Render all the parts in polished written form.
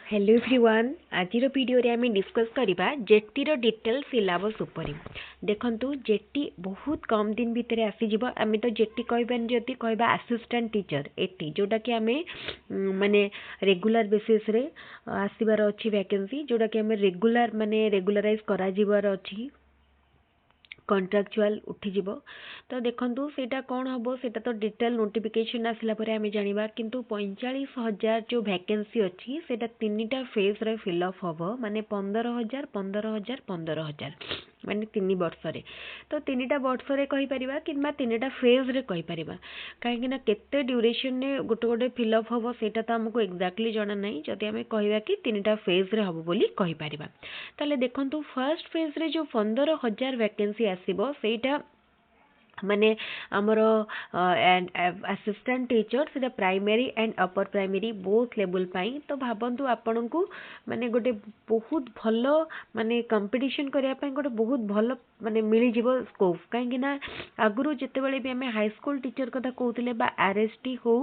hello everyone आज video रे आम डिस्कस करवा जेटी डिटेल सिलेबस उपर देखंतु जेटी बहुत कम दिन भितर आसीजिव आम तो जेटी कहबानी जदि कहबा असिस्टेंट टीचर एटी जोटा कि आम माने रेगुलर बेसिस रे आसबार अच्छी वैकेंसी जोटा कि आम रेगुलर माने रेगुलराइज करा जिबार अच्छी कंट्राक्चुअल उठिଯିବ तो देखंतु सेटा कौन हम सेटा तो डिटेल नोटिफिकेशन आसला परे आमे जानिबा किंतु 45,000 जो वैकेंसी अच्छी सेटा तीनटा फेज रे फिलअप हम माने 15,000 15,000 15,000 माने 3 वर्ष रे तो 3टा वर्ष रे कहि परिबा किंबा 3टा फेज रे कहि परिबा काहे ना केते ड्यूरेशन ने गोटे गोटे फिलअप हम सेटा तो हमको एक्जाक्टली जाना नहीं जदि आमे कहबा कि 3टा फेज रे हम बोली कहि परिबा ताले देखंतु फर्स्ट फेज रे जो 15,000 वैकेंसी आसीबो सेटा माने आमर असिस्टेंट टीचर से primary and upper primary both level पाई तो भावंतु आपण को माने गोटे बहुत भल माने कंपटीशन करिया पई गोटे बहुत भल माने मिली जीवो स्कोप काहे ना आगुरु जते बेले भी हमें हाई स्कूल टीचर कथा कहउतले बा आरएसटी हो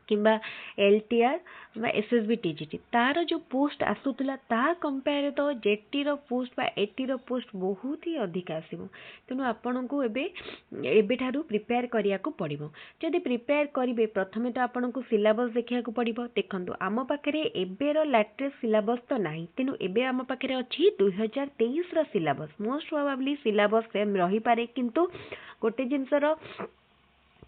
किंबा एलटीआर बा एसएसबी टीजीटी तार जो पोस्ट आसुतला ता कंपेयर तो जेटी रो पोस्ट बा एटी रो पोस्ट बहुत ही अधिक आसीबो तेनु आपन को एबे ठारू प्रिपेयर करिया को पड़िबो जदि प्रिपेयर करिवे प्रथमे तो आपन को सिलेबस देखिया को पड़िबो देखंतु आम पाखरे एबे रो लेटेस्ट सिलेबस तो नाही तेनु एबे आम पाखरे अछि 2023 रो syllabus most probably syllabus same रही पारे किंतु गोटे जिंसर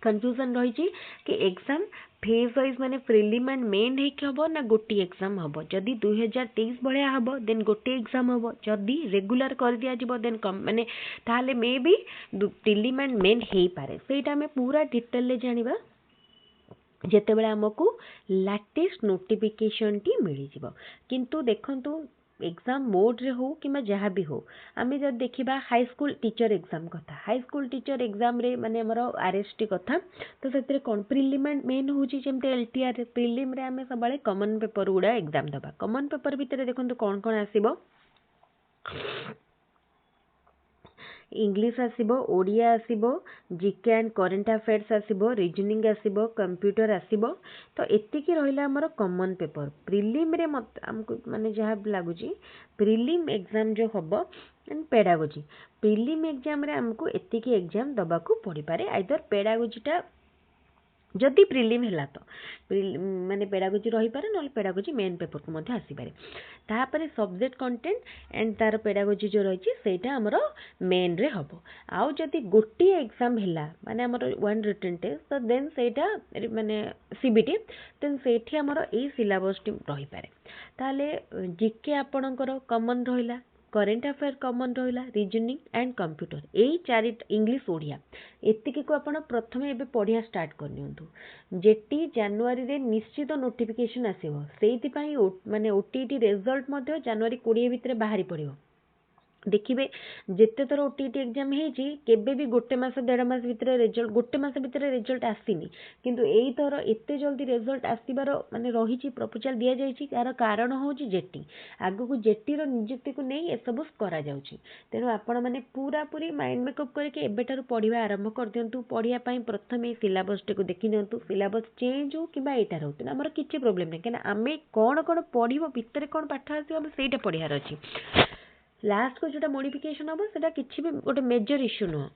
कन्फ्यूजन रही कि एग्जाम फेज वाइज माने प्रिलिम एंड मेन है कि हबो ना गोटी एग्जाम हबो जदी 2023 भलिया हबो देन गोटी एग्जाम हबो जदी रेगुलर कर दिया जिवो देन कम माने ताले maybe prelim and main हेई पारे सेटा हमें पूरा डिटेल ले जानिबा जेते बेला हमकु लेटेस्ट नोटिफिकेशन टी मिली जिवो किंतु देखंतु एग्जाम मोड रे हो कि जहाँ भी हो आम जब देखा हाई स्कूल टीचर एग्जाम कथा हाई स्कूल टीचर एग्जाम रे माने हमर आरएसटी कथा तो से कौन प्रिलिम एंड मेन हूँ जमी एलटीआर प्रिलिम रे आम सब कमन पेपर गुड़ा एग्जाम दबा कमन पेपर भितर देखो कौन कौन आसीबो इंग्लिश आसीबो ओडिया आसीबो जीके एंड करंट अफेयर्स आसीबो रीजनिंग आसीबो कंप्यूटर आसीबो तो एतिकी रहिला हमर कॉमन पेपर प्रिलिम रे मत हमको माने जहाँ लागुची प्रिलिम एग्जाम जो हबो एंड पेडागोजी प्रिलिम एग्जाम रे हमको एतिकी एग्जाम दबा को पड़ी पारे आइदर पेडागोजीटा जदि प्रिलिम है तो माने पेडागोजी रही पारे न पेडागोजी मेन पेपर को मध्य आसी पारे तापर सब्जेक्ट कंटेंट एंड तार पेडागोजी जो रही सेटा हमरो मेन रे हबो आउ जदि गोटी एग्जाम हैला माने हमरो वन रिटन टेस्ट तो देन सेटा माने सीबीटी देन सेठी हमरो ए सिलेबस टी रही पारे ताले जीके आपणकर कॉमन रहिला करेन्ट अफेयर कॉमन रहिला रीजनिंग एंड कंप्यूटर यही चारि इंग्लिश ओडिया एतिकी को आपण प्रथमे एबे पढ़िया स्टार्ट करनियंतु जेटी जनवरी रे निश्चित नोटिफिकेशन आसीबो सेति पई माने ओटीटी रिजल्ट मध्य जनवरी 20 भितर बाहरी पड़िबो देखिए जिते थर ओटीटी एग्जाम होती केबे भी गोटे मास देढ़ मास भितर रिजल्ट गोटे मास भितर रिजल्ट आसीनी किंतु एई थर एते जल्दी रिजल्ट आसीबार माने रही प्रपोजल दिया जायछि यार कारण होची जेटी आगु को जेटी रो नियुक्ति को नहीं ए सब करा जाउछि तेनु आपण माने पूरा पूरी माइंड मेकअप करके एबेठारु पढ़िबा आरंभ कर दियंतु पढ़िया पई प्रथमे सिलेबस टे को देखि नियंतु सिलेबस चेंज हो किबा एटा रहउ तेनु हमर किछि प्रॉब्लम नै केना आमे कोन कोन पढ़िबो भितर कोन पाठ आसी हम सेटा पढ़ियार अछि लास्ट को जोटा मॉडिफिकेशन हम सेटा किछि भी गोटे मेजर इश्यू नुह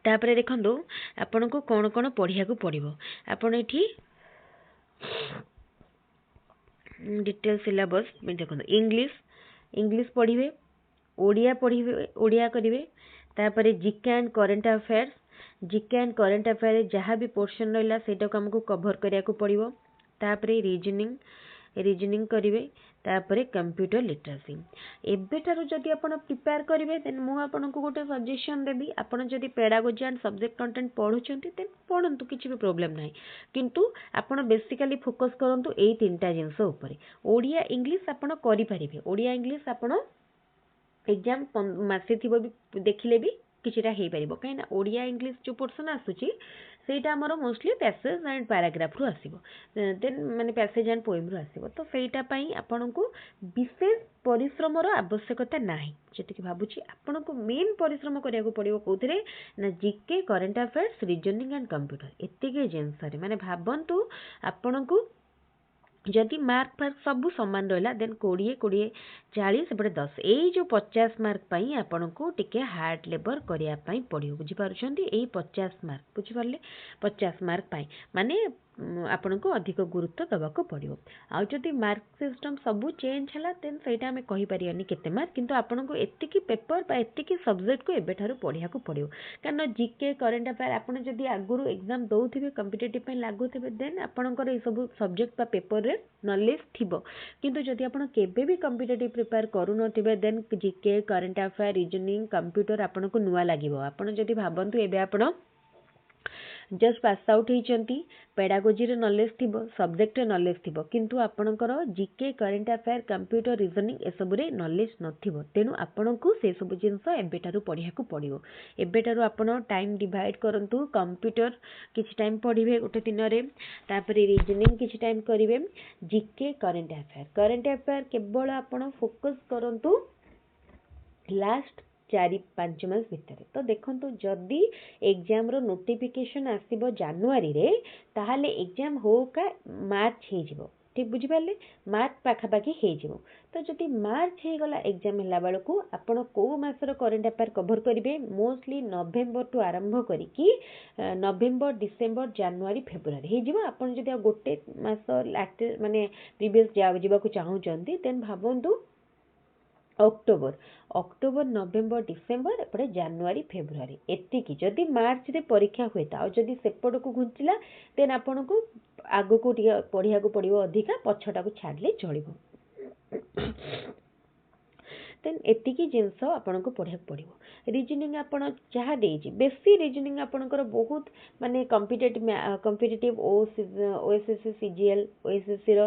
तापरे देखंतु आपन को कोन कोन पढ़िया को पड़िबो आपन एठी डिटेल सिलेबस में देखंतु इंग्लिश पढ़िबे ओडिया पढ़िबे ओडिया करिवे तापरे जीके एंड करंट अफेयर जहाँ भी पोर्शन रहिला सेटा को हमको कवर करिया को पड़िबो तापरे रीजनिंग करिवे तापरे कंप्यूटर लिटरेसी एबेटारु जदि आपण प्रिपेयर करिवे देन मु आपण को गोटे सजेशन देबी आपण जदि पेडागोजी एंड सब्जेक्ट कंटेंट पढुचंती देन पढंतु किछि भी प्रॉब्लम नाही किंतु आपण बेसिकली फोकस करंतु एई तीनटा जिंस ऊपर ओडिया इंग्लिश आपण करि परिबे ओडिया इंग्लिश आपण एग्जाम मासे थिबो भी देखिले भी किछिटा हेई परिबो काइना ओडिया इंग्लिश जो पोर्शन आसुची सेटा हमरो मोस्टली पैसेज एंड पैराग्राफ रु आसीबो देन माने पैसेज एंड पोएम रु आसीबो तो सेटा पई आपन को विशेष परिश्रम रो आवश्यकता नाही जेति कि भाबुची आपन को मेन परिश्रम करिया को पड़िबो कोथरे ना GK current affairs reasoning and computer एतिके जेंसरे माने भाबंतु आपन को जदि मार्क फार्क सब सामान रहा देन 20 20 40 एपटे 10 यही जो 50 मार्क पाई आपन को टिके हार्ड लेबर करने पड़ो बुझीपार्टी यही 50 मार्क बुझीपारे 50 मार्क पाई माने आपन को अधिक गुरुत्व दबाक पड़ो आउ जदि मार्क सिस्टम सब चेंज है देन सहीटा आम कहीपरि केते मार्क किंतु आपन को एतिकी पेपर बा एतिकी सब्जेक्ट को एबेठारु पढ़िया को पड़ो कारण जीके करेन्ट अफेयर आपन जदि आगुरु एग्जाम दउथिबे कॉम्पिटिटिव लागुथिबे देन आपनकर ए सब सब्जेक्ट बा पेपर रे नॉलेज थिबो किंतु जदि आपन केबे भी कॉम्पिटिटिव प्रिपेयर करू नथिबे then GK current affair reasoning computer आपन को नुआ लागिवो आपन जदि भाबंतु एबे आपन जस्ट पास आउट होती पेडागोजी रे नॉलेज थिबो सब्जेक्ट रे नॉलेज थिबो किंतु आपणकर GK current affair computer reasoning ए सब रे नॉलेज नथिबो तेनु आपणको से सब जिंस एबेटारु पढ़िया को पड़िवो एबेटारु आपण टाइम डिवाइड करंतु कंप्यूटर किछि टाइम पढ़िबे गोटे दिन रे तापरे रीजनिंग किछि टाइम करिवे जीके करेन्ट अफेयर केवल आपण फोकस करंतु लास्ट 4-5 मास भितर तो देखो जदि एग्जाम रो नोटिफिकेशन आसीबो जनवरी रे ताहाले एग्जाम हो का मार्च हे जिवो ठीक बुझी पाले मार्च पाखापाखि हे जिवो तो जदि मार्च हे गला एग्जाम हला बेलको आपण को मासर करेन्ट अफेयर कवर करिवे मोस्टली नवेम्बर टू आरंभ करिकी नवेम्बर डिसेम्बर जनवरी फेब्रुआरी हे जिवो आपण जदि गोटे मास माने प्रीवियस जाबा को चाहूचंती देन भाबंतु अक्टोबर नवेम्बर डिसेम्बर एपटे जनवरी फेब्रुआरी एतिकी जदि मार्च रे परीक्षा हुए ता जदि सेपट को घुंचला देन आपन को आगो को पढ़िया को पड़िबो अधिका पछटा को छाडले चलिबो देन एतिकी जिनस आपन को पढ़िया पड़िबो रीजनिंग आपन जहाँ देछि बेसी रीजनिंग आपनकर बहुत माने कॉम्पिटिटिव ओएसएससी सीजीएल ओएसएससी रो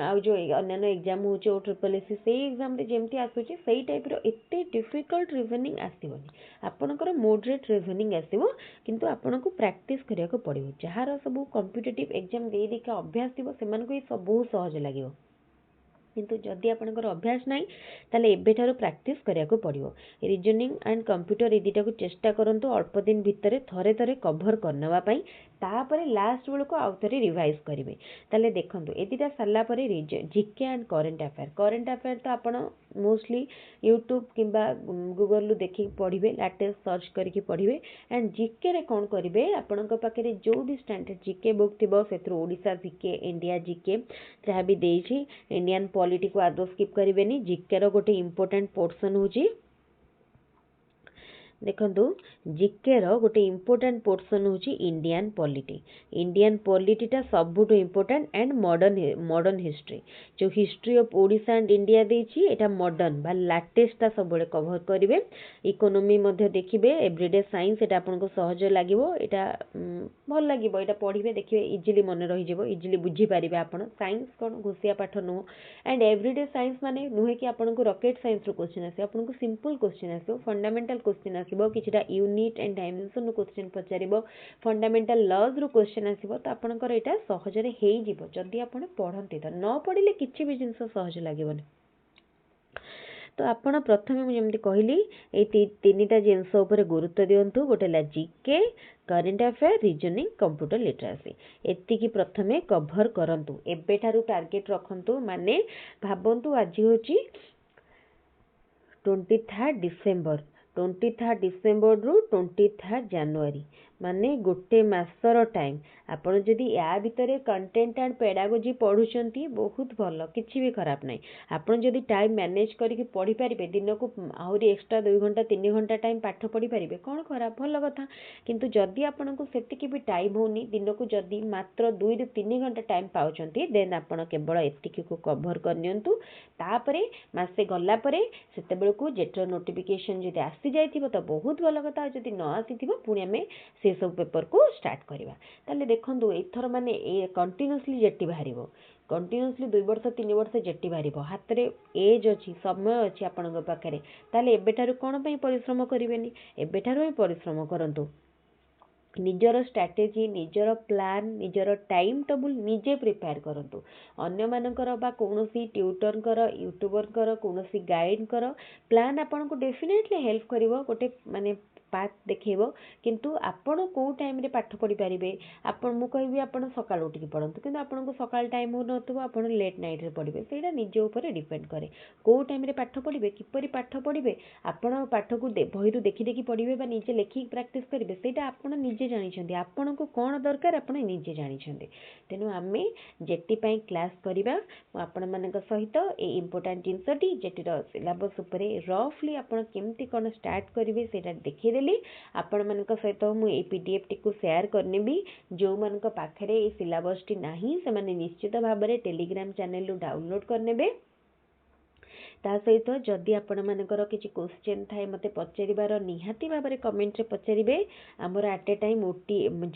आ जो अन्य एग्जाम होचे ओ ट्रिपल एससी से एग्जाम रे जेमती आसुची सही टाइप रो एते डिफिकल्ट रीजनिंग आसीबनी आपनकर मॉडरेट रीजनिंग आसीबो किंतु आपन को प्रैक्टिस करिया को पड़िबो जहार सब कॉम्पिटिटिव एग्जाम दे देखा अभ्यास थिबो सेमान को सब बहुत सहज लागिबो किंतु जदि आपनकर अभ्यास नाही ताले एबेठारो प्रैक्टिस करिया को पड़िबो रीजनिंग एंड कंप्यूटर ए दिटा को चेष्टा करंतु अल्प दिन भितरे थरे थरे कवर करनवा पई तापरे लास्ट बेल को आउथरे रिवाइज करिवे ताले देखंतु ए दिटा सरला परे जीके एंड करेन्ट अफेयर तो आपण मोस्टली यूट्यूब किंबा गूगल रु देखि पढ़िबे लेटेस्ट सर्च करके पढ़िबे एंड जीके रे कोन करिवे आपनक पाखरे जो भी स्टैंडर्ड जीके बुक थिबो सेथरो ओडिसा जीके इंडिया जीके जहाँ भी देछि इंडियन पॉलिटी को आदौ स्किप करेंगे जीके रो गोटे इम्पोर्टेंट पोर्शन होची देखंतु जीके रो गोटे इम्पोर्टेंट पोर्शन होची इंडियन पॉलिटी टा सबुठो इम्पोर्टेंट एंड मॉडर्न हिस्ट्री जो history of Odisha and India देछि एटा मॉडर्न बा लेटेस्ट टा सबले कवर करिवे इकोनॉमी मध्ये देखिबे एवरीडे साइंस एटा आपन को सहज लागिवो एटा भल लागिवो एटा पढिबे देखिबे इजीली मन रहि जेबो इजीली बुझी पारिबे आपन साइंस कोन घोसिया पाठ नो एंड एवरीडे साइंस माने नुहे कि आपन को रॉकेट साइंस रो क्वेश्चन आसे आपन को सिंपल क्वेश्चन आसे फंडामेंटल क्वेश्चन आसीबो किछटा यूनिट एंड डायमेंशन रो क्वेश्चन पचारिबो फंडामेंटल लॉज रो क्वेश्चन आसीबो त आपनकर एटा सहज रे हेई जिवो जदी आपन पढंती त न पढिले किछि भी जिंस सहज लागिबोनी तो आपण प्रथमे मु जेमति कहली ए तीनिटा जिंस ऊपर गुरुत्व दियंतु गोटे ला GK current affair reasoning computer literacy एति की प्रथमे कवर करंतु एबेठारु टार्गेट रखंतु माने भाबंतु आज होची 23 डिसेंबर रु 23 जनवरी माने गोटे मासर टाइम आपण जदि या भितरे कंटेंट एंड पेडागोजी पढुचंती बहुत भलो किछि भी खराब नै आपण जदि टाइम मैनेज करके पढी परिबे दिन को आहुरी एक्स्ट्रा 2 घंटा 3 घंटा टाइम पाठ पढी परिबे कोन खराब भलो कथा किंतु जदि आपण को सेतिकी भी टाइम होनी दिन को जदि मात्र 2 ରୁ 3 घंटा टाइम पाउचंती देन आपण केवल एतिकी को कवर करनियंतु तापरे मासे गल्ला परे सेते बेल को जेटर नोटिफिकेशन जदि आसी जाइथिबो त बहुत भलो कथा जदि न आसीथिबो पुनी हमें से सब पेपर को स्टार्ट करवा ताले देखंतु एथर माने ए कंटीन्यूअसली जेटी बाहरिबो कंटीन्यूअसली 2 वर्ष 3 वर्ष जेटी बाहरिबो हाथ रे एज अछि समय अछि आपनक पाखरे ताले एबेठारु कोन पई परिश्रम करिवेनी एबेठारु ही परिश्रम करंतु निजर स्ट्रैटेजी निजर प्लान निजर टाइम टेबल निजे प्रिपेयर करंतु अन्य मानकर बा कोनोसी ट्यूटर कर यूट्यूबर कर कोनोसी गाइड कर प्लान आपन को डेफिनेटली हेल्प करिवो गोटे माने ପାଥ ଦେଖେଇବ କିନ୍ତୁ ଆପଣ କେଉଁ ଟାଇମ୍ରେ ପାଠ ପଢ଼ିପାରିବେ ମୁଁ କହିବି ଆପଣ ସକାଳୁ ଉଠିକି ପଢ଼ନ୍ତୁ କିନ୍ତୁ ଆପଣଙ୍କୁ ସକାଳ ଟାଇମ୍ ହେଉନଥିବ ଆପଣ ଲେଟ୍ ନାଇଟ୍ରେ ପଢ଼ିବେ ସେଇଟା ନିଜ ଉପରେ ଡିପେଣ୍ଡ କରେ କେଉଁ ଟାଇମ୍ରେ ପାଠ ପଢ଼ିବେ କିପରି ପାଠ ପଢ଼ିବେ ଆପଣ ପାଠକୁ ବହିରୁ ଦେଖି ଦେଖି ପଢ଼ିବେ ବା ନିଜେ ଲେଖିକି ପ୍ରାକ୍ଟିସ୍ କରିବେ ସେଇଟା ଆପଣ ନିଜେ ଜାଣିଛନ୍ତି ଆପଣଙ୍କୁ କ'ଣ ଦରକାର ଆପଣ ନିଜେ ଜାଣିଛନ୍ତି ତେଣୁ ଆମେ ଯେଟି ପାଇଁ କ୍ଲାସ୍ କରିବା ମୁଁ ଆପଣମାନଙ୍କ ସହିତ ଏଇ ଇମ୍ପୋର୍ଟାଣ୍ଟ ଜିନିଷଟି ଯେଟିର ସିଲାବସ୍ ଉପରେ ରଫଲି ଆପଣ କେମିତି କ'ଣ ଷ୍ଟାର୍ଟ କରିବେ ସେଇଟା ଦେଖେଇଦେଲି ଆପଣମାନଙ୍କ ସହିତ ମୁଁ ଏଇ PDFଟିକୁ ସେୟାର କରିନେବି ଯେଉଁମାନଙ୍କ ପାଖରେ ଏଇ ସିଲାବସ୍ଟି ନାହିଁ ସେମାନେ ନିଶ୍ଚିତ ଭାବରେ ଟେଲିଗ୍ରାମ ଚ୍ୟାନେଲରୁ ଡାଉନଲୋଡ୍ କରିନେବେ ତା ସହିତ ଯଦି ଆପଣମାନଙ୍କର କିଛି କ୍ୱେଶ୍ଚନ୍ ଥାଏ ମୋତେ ପଚାରିବାର ନିହାତି ଭାବରେ କମେଣ୍ଟରେ ପଚାରିବେ ଆମର ଆଟ୍ ଏ ଟାଇମ୍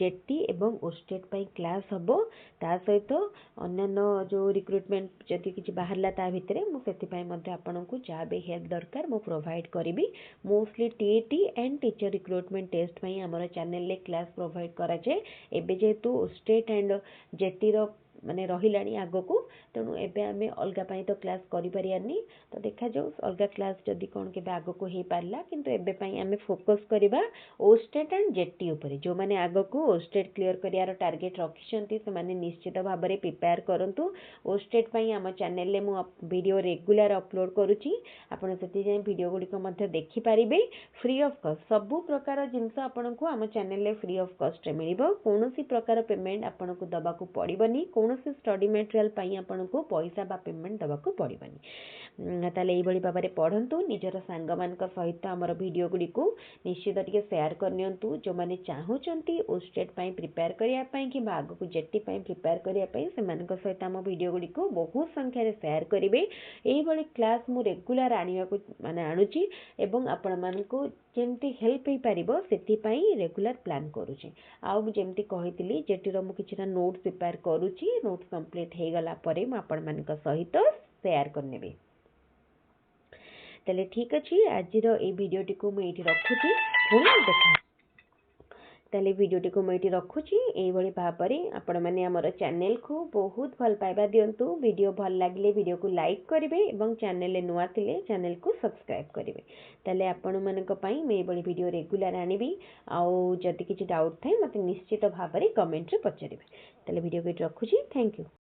ଯେଟି ଏବଂ ଓଷ୍ଟେଟ୍ ପାଇଁ କ୍ଲାସ୍ ହେବ ତା ସହିତ ଅନ୍ୟାନ୍ୟ ଯେଉଁ ରିକ୍ରୁଟମେଣ୍ଟ ଯଦି କିଛି ବାହାରିଲା ତା ଭିତରେ ମୁଁ ସେଥିପାଇଁ ମଧ୍ୟ ଆପଣଙ୍କୁ ଯାହା ବି ହେଲ୍ପ ଦରକାର ମୁଁ ପ୍ରୋଭାଇଡ଼ କରିବି mostly TET and teacher recruitment test ପାଇଁ ଆମର ଚ୍ୟାନେଲରେ କ୍ଲାସ୍ ପ୍ରୋଭାଇଡ଼ କରାଯାଏ ଏବେ ଯେହେତୁ ଓଷ୍ଟେଟ୍ ଆଣ୍ଡ ଯେଟିର ମାନେ ରହିଲାଣି ଆଗକୁ ତେଣୁ ଏବେ ଆମେ ଅଲଗା ପାଇଁ ତ କ୍ଲାସ୍ କରିପାରିବାନି ତ ଦେଖାଯାଉ ଅଲଗା କ୍ଲାସ୍ ଯଦି କ'ଣ କେବେ ଆଗକୁ ହେଇପାରିଲା କିନ୍ତୁ ଏବେ ପାଇଁ ଆମେ ଫୋକସ୍ କରିବା ଓଷ୍ଟେଟ୍ ଆଣ୍ଡ ଯେଟି ଉପରେ ଯେଉଁମାନେ ଆଗକୁ ଓଷ୍ଟେଟ୍ କ୍ଲିୟର କରିବାର ଟାର୍ଗେଟ୍ ରଖିଛନ୍ତି ସେମାନେ ନିଶ୍ଚିତ ଭାବରେ ପ୍ରିପେୟାର କରନ୍ତୁ ଓଷ୍ଟେଟ୍ ପାଇଁ ଆମ ଚ୍ୟାନେଲରେ ମୁଁ ଭିଡ଼ିଓ ରେଗୁଲାର ଅପଲୋଡ଼ କରୁଛି ଆପଣ ସେଥିପାଇଁ ଭିଡ଼ିଓ ଗୁଡ଼ିକ ମଧ୍ୟ ଦେଖିପାରିବେ ଫ୍ରି ଅଫ୍ କଷ୍ଟ ସବୁ ପ୍ରକାର ଜିନିଷ ଆପଣଙ୍କୁ ଆମ ଚ୍ୟାନେଲରେ ଫ୍ରି ଅଫ୍ କଷ୍ଟରେ ମିଳିବ କୌଣସି ପ୍ରକାର ପେମେଣ୍ଟ ଆପଣଙ୍କୁ ଦେବାକୁ ପଡ଼ିବନି କୌଣସି ଷ୍ଟଡି ମେଟେରିଆଲ ପାଇଁ ଆପଣଙ୍କୁ ପଇସା ବା ପେମେଣ୍ଟ ଦେବାକୁ ପଡ଼ିବନି ତାହେଲେ ଏଇଭଳି ଭାବରେ ପଢ଼ନ୍ତୁ ନିଜର ସାଙ୍ଗମାନଙ୍କ ସହିତ ଆମର ଭିଡ଼ିଓ ଗୁଡ଼ିକୁ ନିଶ୍ଚିତ ଟିକେ ସେୟାର କରିନିଅନ୍ତୁ ଯେଉଁମାନେ ଚାହୁଁଛନ୍ତି ଓଷ୍ଟେଟ୍ ପାଇଁ ପ୍ରିପେୟାର କରିବା ପାଇଁ କିମ୍ବା ଆଗକୁ ଯେଟି ପାଇଁ ପ୍ରିପେୟାର କରିବା ପାଇଁ ସେମାନଙ୍କ ସହିତ ଆମ ଭିଡ଼ିଓ ଗୁଡ଼ିକୁ ବହୁତ ସଂଖ୍ୟାରେ ସେୟାର କରିବେ ଏଇଭଳି କ୍ଲାସ୍ ମୁଁ ରେଗୁଲାର ଆଣୁଛି ଏବଂ ଆପଣମାନଙ୍କୁ ଯେମିତି ହେଲ୍ପ ହେଇପାରିବ ସେଥିପାଇଁ ରେଗୁଲାର ପ୍ଲାନ୍ କରୁଛି ଆଉ ମୁଁ ଯେମିତି କହିଥିଲି ଯେଟିର ମୁଁ କିଛିଟା ନୋଟ୍ସ ପ୍ରିପେୟାର କରୁଛି ନୋଟ୍ସ କମ୍ପ୍ଲିଟ୍ ହେଇଗଲା ପରେ ମୁଁ ଆପଣମାନଙ୍କ ସହିତ ସେୟାର କରିନେବି ତାହେଲେ ଠିକ୍ ଅଛି ଆଜିର ଏଇ ଭିଡ଼ିଓଟିକୁ ମୁଁ ଏଇଠି ରଖୁଛି ପୁଣି ଦେଖା ତାହେଲେ ଭିଡ଼ିଓଟିକୁ ମୁଁ ଏଇଠି ରଖୁଛି ଏଇଭଳି ଭାବରେ ଆପଣମାନେ ଆମର ଚ୍ୟାନେଲକୁ ବହୁତ ଭଲ ପାଇବା ଦିଅନ୍ତୁ ଭିଡ଼ିଓ ଭଲ ଲାଗିଲେ ଭିଡ଼ିଓକୁ ଲାଇକ୍ କରିବେ ଏବଂ ଚ୍ୟାନେଲରେ ନୂଆ ଥିଲେ ଚ୍ୟାନେଲକୁ ସବସ୍କ୍ରାଇବ୍ କରିବେ ତାହେଲେ ଆପଣମାନଙ୍କ ପାଇଁ ମୁଁ ଏଇଭଳି ଭିଡ଼ିଓ ରେଗୁଲାର ଆଣିବି ଆଉ ଯଦି କିଛି ଡାଉଟ୍ ଥାଏ ମୋତେ ନିଶ୍ଚିତ ଭାବରେ କମେଣ୍ଟରେ ପଚାରିବେ ତାହେଲେ ଭିଡ଼ିଓକୁ ଏଇଠି ରଖୁଛି ଥ୍ୟାଙ୍କ ୟୁ